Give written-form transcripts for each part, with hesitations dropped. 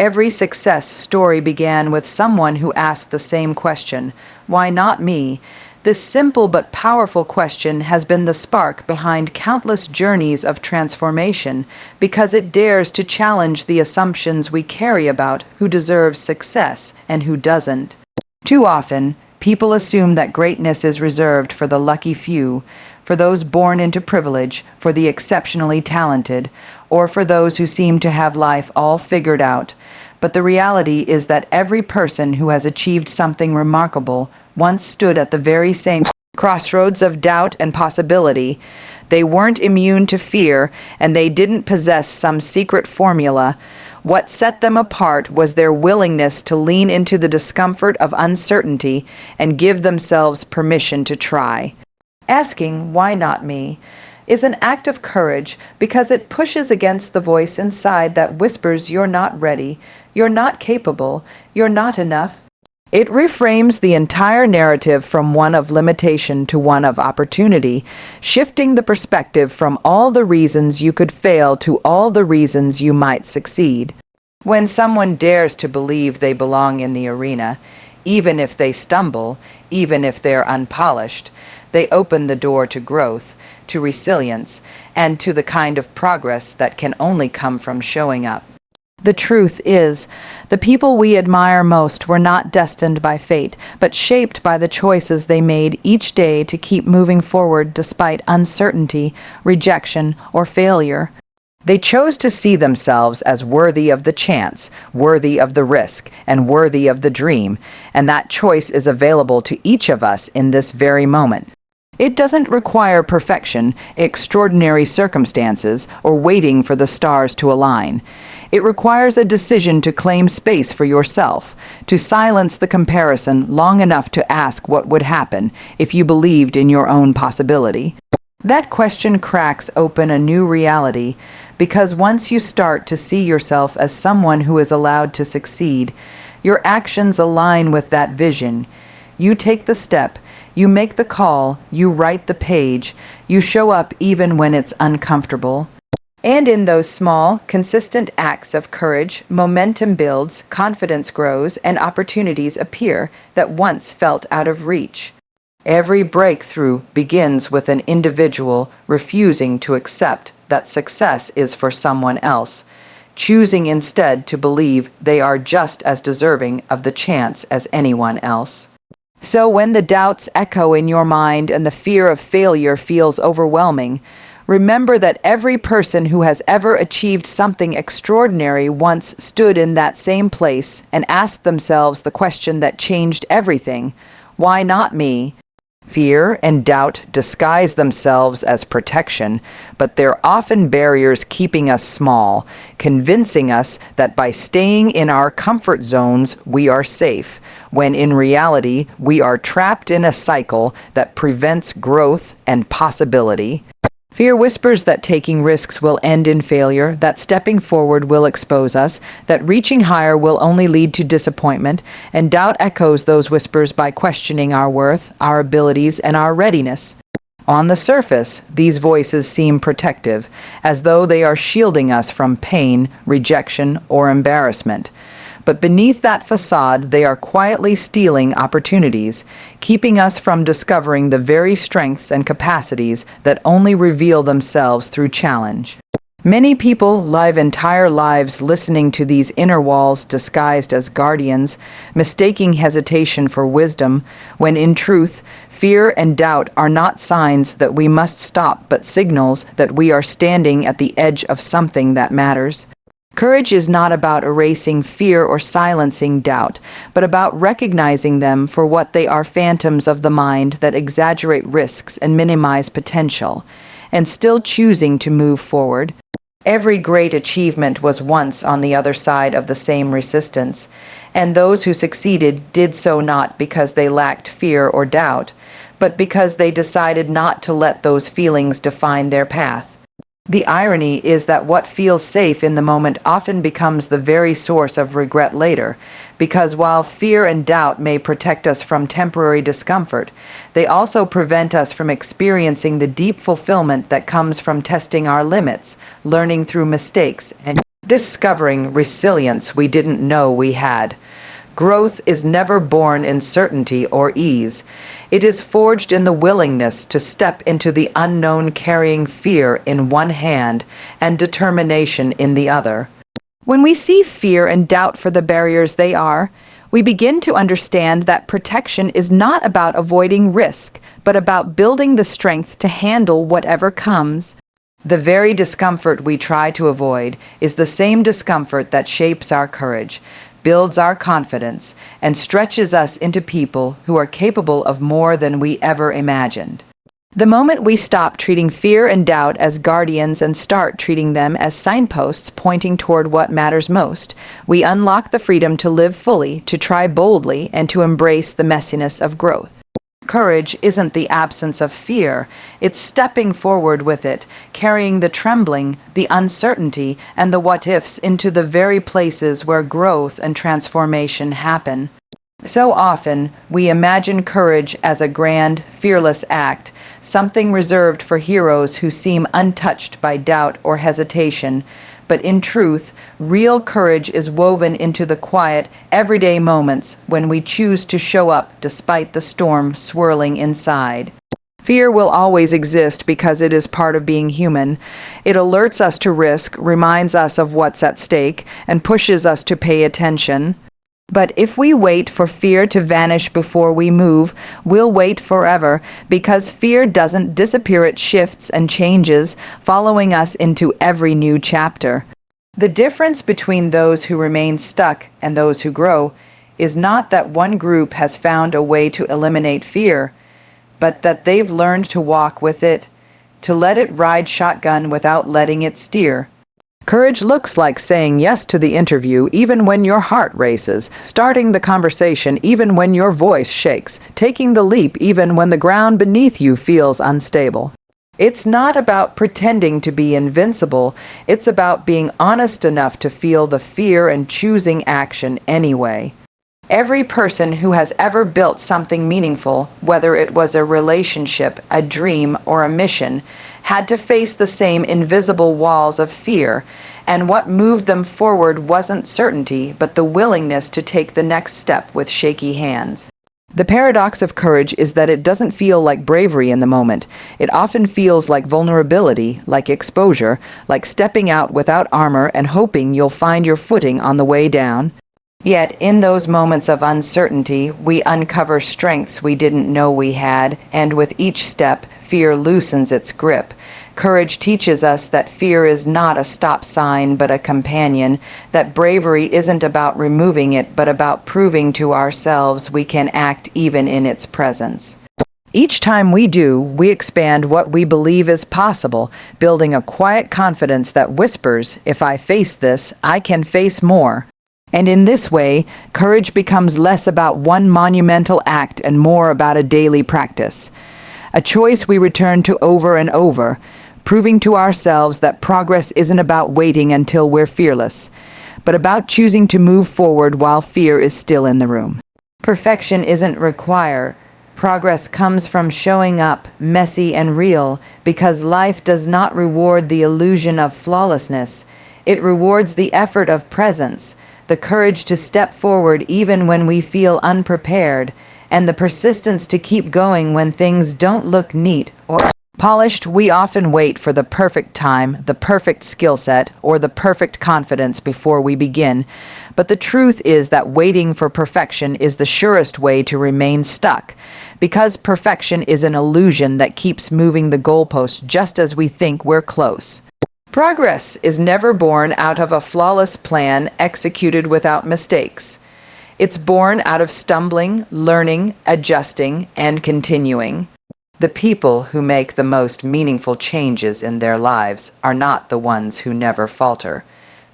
Every success story began with someone who asked the same question, "Why not me?" This simple but powerful question has been the spark behind countless journeys of transformation because it dares to challenge the assumptions we carry about who deserves success and who doesn't. Too often, people assume that greatness is reserved for the lucky few, for those born into privilege, for the exceptionally talented, or for those who seem to have life all figured out. But the reality is that every person who has achieved something remarkable once stood at the very same crossroads of doubt and possibility. They weren't immune to fear, and they didn't possess some secret formula. What set them apart was their willingness to lean into the discomfort of uncertainty and give themselves permission to try. Asking, "Why not me?" is an act of courage because it pushes against the voice inside that whispers you're not ready, you're not capable, you're not enough. It reframes the entire narrative from one of limitation to one of opportunity, shifting the perspective from all the reasons you could fail to all the reasons you might succeed. When someone dares to believe they belong in the arena, even if they stumble, even if they're unpolished, they open the door to growth, to resilience, and to the kind of progress that can only come from showing up. The truth is, the people we admire most were not destined by fate, but shaped by the choices they made each day to keep moving forward despite uncertainty, rejection, or failure. They chose to see themselves as worthy of the chance, worthy of the risk, and worthy of the dream, and that choice is available to each of us in this very moment. It doesn't require perfection, extraordinary circumstances, or waiting for the stars to align. It requires a decision to claim space for yourself, to silence the comparison long enough to ask what would happen if you believed in your own possibility. That question cracks open a new reality, because once you start to see yourself as someone who is allowed to succeed, your actions align with that vision. You take the step, you make the call, you write the page, you show up even when it's uncomfortable. And in those small, consistent acts of courage, momentum builds, confidence grows, and opportunities appear that once felt out of reach. Every breakthrough begins with an individual refusing to accept that success is for someone else, choosing instead to believe they are just as deserving of the chance as anyone else. So when the doubts echo in your mind and the fear of failure feels overwhelming, remember that every person who has ever achieved something extraordinary once stood in that same place and asked themselves the question that changed everything: why not me? Fear and doubt disguise themselves as protection, but they're often barriers keeping us small, convincing us that by staying in our comfort zones we are safe, when in reality we are trapped in a cycle that prevents growth and possibility. Fear whispers that taking risks will end in failure, that stepping forward will expose us, that reaching higher will only lead to disappointment, and doubt echoes those whispers by questioning our worth, our abilities, and our readiness. On the surface, these voices seem protective, as though they are shielding us from pain, rejection, or embarrassment. But beneath that facade, they are quietly stealing opportunities, keeping us from discovering the very strengths and capacities that only reveal themselves through challenge. Many people live entire lives listening to these inner walls disguised as guardians, mistaking hesitation for wisdom, when in truth, fear and doubt are not signs that we must stop, but signals that we are standing at the edge of something that matters. Courage is not about erasing fear or silencing doubt, but about recognizing them for what they are: phantoms of the mind that exaggerate risks and minimize potential, and still choosing to move forward. Every great achievement was once on the other side of the same resistance, and those who succeeded did so not because they lacked fear or doubt, but because they decided not to let those feelings define their path. The irony is that what feels safe in the moment often becomes the very source of regret later, because while fear and doubt may protect us from temporary discomfort, they also prevent us from experiencing the deep fulfillment that comes from testing our limits, learning through mistakes, and discovering resilience we didn't know we had. Growth is never born in certainty or ease. It is forged in the willingness to step into the unknown, carrying fear in one hand and determination in the other. When we see fear and doubt for the barriers they are, we begin to understand that protection is not about avoiding risk, but about building the strength to handle whatever comes. The very discomfort we try to avoid is the same discomfort that shapes our courage, builds our confidence, and stretches us into people who are capable of more than we ever imagined. The moment we stop treating fear and doubt as guardians and start treating them as signposts pointing toward what matters most, we unlock the freedom to live fully, to try boldly, and to embrace the messiness of growth. Courage isn't the absence of fear, it's stepping forward with it, carrying the trembling, the uncertainty, and the what-ifs into the very places where growth and transformation happen. So often, we imagine courage as a grand, fearless act, something reserved for heroes who seem untouched by doubt or hesitation. But in truth, real courage is woven into the quiet, everyday moments when we choose to show up despite the storm swirling inside. Fear will always exist because it is part of being human. It alerts us to risk, reminds us of what's at stake, and pushes us to pay attention. But if we wait for fear to vanish before we move, we'll wait forever, because fear doesn't disappear, it shifts and changes, following us into every new chapter. The difference between those who remain stuck and those who grow is not that one group has found a way to eliminate fear, but that they've learned to walk with it, to let it ride shotgun without letting it steer. Courage looks like saying yes to the interview even when your heart races, starting the conversation even when your voice shakes, taking the leap even when the ground beneath you feels unstable. It's not about pretending to be invincible, it's about being honest enough to feel the fear and choosing action anyway. Every person who has ever built something meaningful, whether it was a relationship, a dream, or a mission, had to face the same invisible walls of fear, and what moved them forward wasn't certainty, but the willingness to take the next step with shaky hands. The paradox of courage is that it doesn't feel like bravery in the moment. It often feels like vulnerability, like exposure, like stepping out without armor and hoping you'll find your footing on the way down. Yet, in those moments of uncertainty, we uncover strengths we didn't know we had, and with each step, fear loosens its grip. Courage teaches us that fear is not a stop sign but a companion, that bravery isn't about removing it but about proving to ourselves we can act even in its presence. Each time we do, we expand what we believe is possible, building a quiet confidence that whispers, "If I face this, I can face more." And in this way, courage becomes less about one monumental act and more about a daily practice. A choice we return to over and over, proving to ourselves that progress isn't about waiting until we're fearless, but about choosing to move forward while fear is still in the room. Perfection isn't required. Progress comes from showing up, messy and real, because life does not reward the illusion of flawlessness. It rewards the effort of presence, the courage to step forward even when we feel unprepared, and the persistence to keep going when things don't look neat or polished. We often wait for the perfect time, the perfect skill set, or the perfect confidence before we begin. But the truth is that waiting for perfection is the surest way to remain stuck, because perfection is an illusion that keeps moving the goalpost just as we think we're close. Progress is never born out of a flawless plan executed without mistakes. It's born out of stumbling, learning, adjusting, and continuing. The people who make the most meaningful changes in their lives are not the ones who never falter,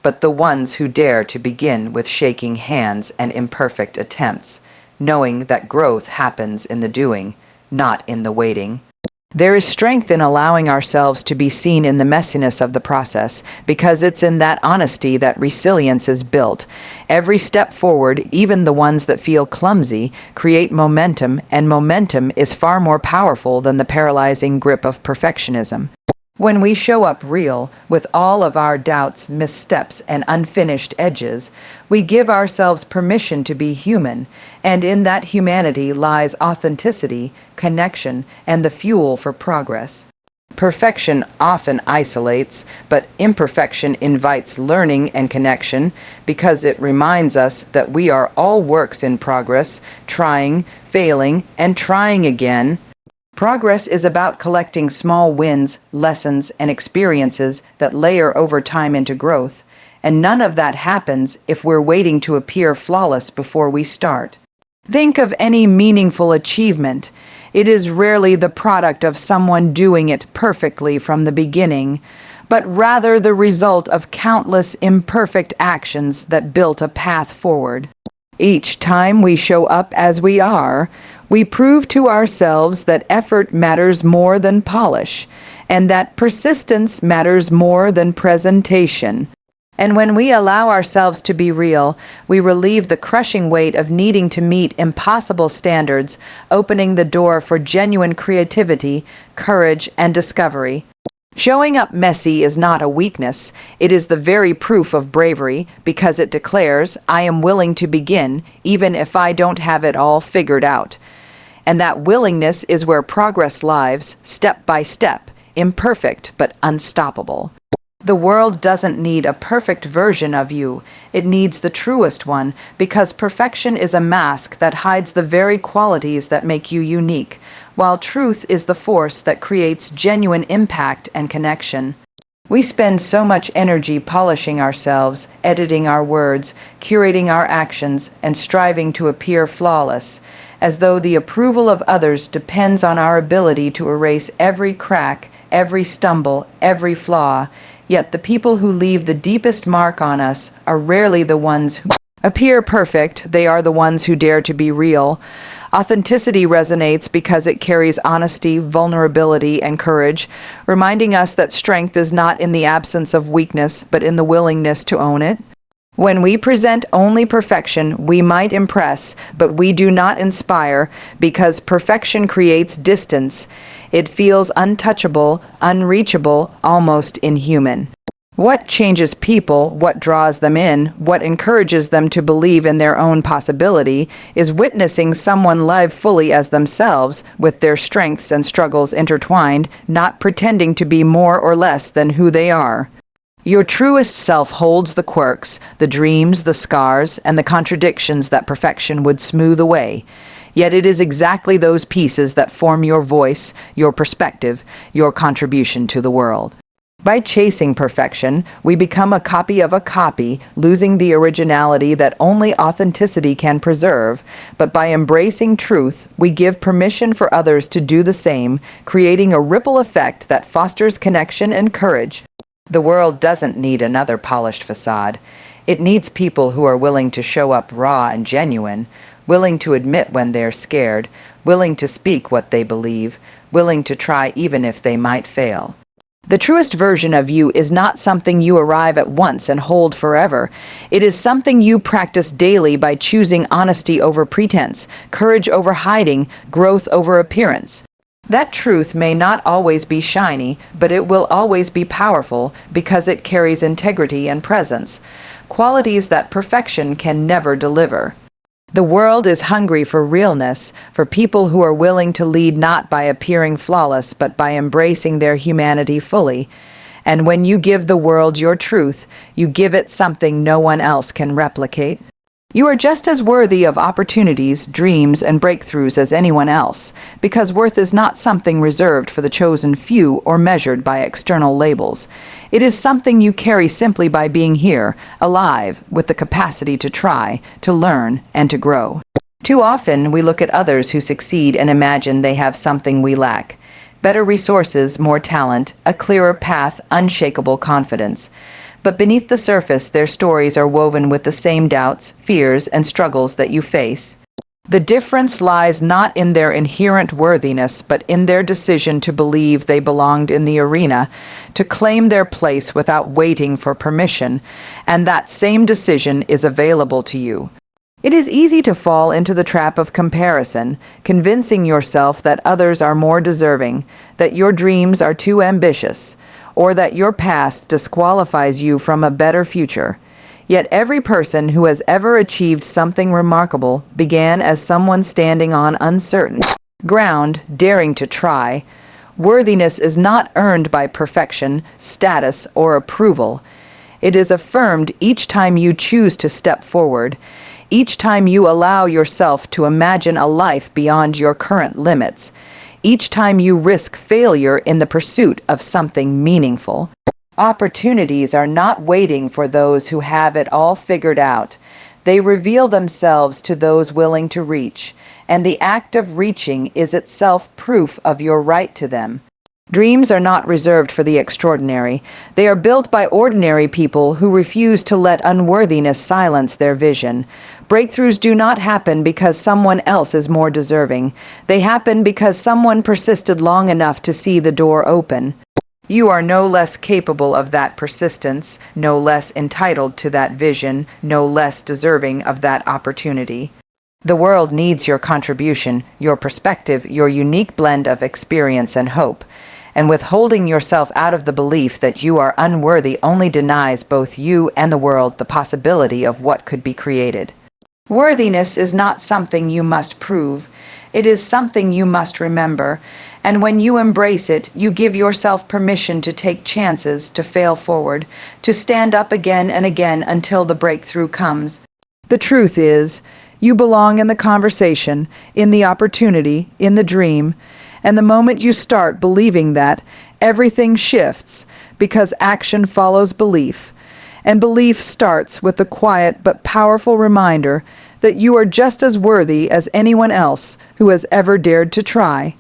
but the ones who dare to begin with shaking hands and imperfect attempts, knowing that growth happens in the doing, not in the waiting. There is strength in allowing ourselves to be seen in the messiness of the process, because it's in that honesty that resilience is built. Every step forward, even the ones that feel clumsy, create momentum, and momentum is far more powerful than the paralyzing grip of perfectionism. When we show up real, with all of our doubts, missteps, and unfinished edges, we give ourselves permission to be human, and in that humanity lies authenticity, connection, and the fuel for progress. Perfection often isolates, but imperfection invites learning and connection because it reminds us that we are all works in progress, trying, failing, and trying again. Progress is about collecting small wins, lessons, and experiences that layer over time into growth, and none of that happens if we're waiting to appear flawless before we start. Think of any meaningful achievement. It is rarely the product of someone doing it perfectly from the beginning, but rather the result of countless imperfect actions that built a path forward. Each time we show up as we are, we prove to ourselves that effort matters more than polish, and that persistence matters more than presentation. And when we allow ourselves to be real, we relieve the crushing weight of needing to meet impossible standards, opening the door for genuine creativity, courage, and discovery. Showing up messy is not a weakness. It is the very proof of bravery because it declares, I am willing to begin, even if I don't have it all figured out. And that willingness is where progress lives, step by step, imperfect but unstoppable. The world doesn't need a perfect version of you. It needs the truest one, because perfection is a mask that hides the very qualities that make you unique, while truth is the force that creates genuine impact and connection. We spend so much energy polishing ourselves, editing our words, curating our actions, and striving to appear flawless, as though the approval of others depends on our ability to erase every crack, every stumble, every flaw. Yet the people who leave the deepest mark on us are rarely the ones who appear perfect. They are the ones who dare to be real. Authenticity resonates because it carries honesty, vulnerability, and courage, reminding us that strength is not in the absence of weakness, but in the willingness to own it. When we present only perfection, we might impress, but we do not inspire, because perfection creates distance. It feels untouchable, unreachable, almost inhuman. What changes people, what draws them in, what encourages them to believe in their own possibility, is witnessing someone live fully as themselves, with their strengths and struggles intertwined, not pretending to be more or less than who they are. Your truest self holds the quirks, the dreams, the scars, and the contradictions that perfection would smooth away. Yet it is exactly those pieces that form your voice, your perspective, your contribution to the world. By chasing perfection, we become a copy of a copy, losing the originality that only authenticity can preserve. But by embracing truth, we give permission for others to do the same, creating a ripple effect that fosters connection and courage. The world doesn't need another polished facade. It needs people who are willing to show up raw and genuine, willing to admit when they're scared, willing to speak what they believe, willing to try even if they might fail. The truest version of you is not something you arrive at once and hold forever. It is something you practice daily by choosing honesty over pretense, courage over hiding, growth over appearance. That truth may not always be shiny, but it will always be powerful because it carries integrity and presence, qualities that perfection can never deliver. The world is hungry for realness, for people who are willing to lead not by appearing flawless, but by embracing their humanity fully. And when you give the world your truth, you give it something no one else can replicate. You are just as worthy of opportunities, dreams, and breakthroughs as anyone else, because worth is not something reserved for the chosen few or measured by external labels. It is something you carry simply by being here, alive, with the capacity to try, to learn, and to grow. Too often, we look at others who succeed and imagine they have something we lack: better resources, more talent, a clearer path, unshakable confidence. But beneath the surface, their stories are woven with the same doubts, fears, and struggles that you face. The difference lies not in their inherent worthiness, but in their decision to believe they belonged in the arena, to claim their place without waiting for permission, and that same decision is available to you. It is easy to fall into the trap of comparison, convincing yourself that others are more deserving, that your dreams are too ambitious. or that your past disqualifies you from a better future. Yet every person who has ever achieved something remarkable began as someone standing on uncertain ground, daring to try. Worthiness is not earned by perfection, status, or approval. It is affirmed each time you choose to step forward, each time you allow yourself to imagine a life beyond your current limits, each time you risk failure in the pursuit of something meaningful. Opportunities are not waiting for those who have it all figured out. They reveal themselves to those willing to reach, and the act of reaching is itself proof of your right to them. Dreams are not reserved for the extraordinary. They are built by ordinary people who refuse to let unworthiness silence their vision. Breakthroughs do not happen because someone else is more deserving. They happen because someone persisted long enough to see the door open. You are no less capable of that persistence, no less entitled to that vision, no less deserving of that opportunity. The world needs your contribution, your perspective, your unique blend of experience and hope. And withholding yourself out of the belief that you are unworthy only denies both you and the world the possibility of what could be created. Worthiness is not something you must prove. It is something you must remember. And when you embrace it, you give yourself permission to take chances, to fail forward, to stand up again and again until the breakthrough comes. The truth is, you belong in the conversation, in the opportunity, in the dream. And the moment you start believing that, everything shifts because action follows belief. And belief starts with the quiet but powerful reminder that you are just as worthy as anyone else who has ever dared to try.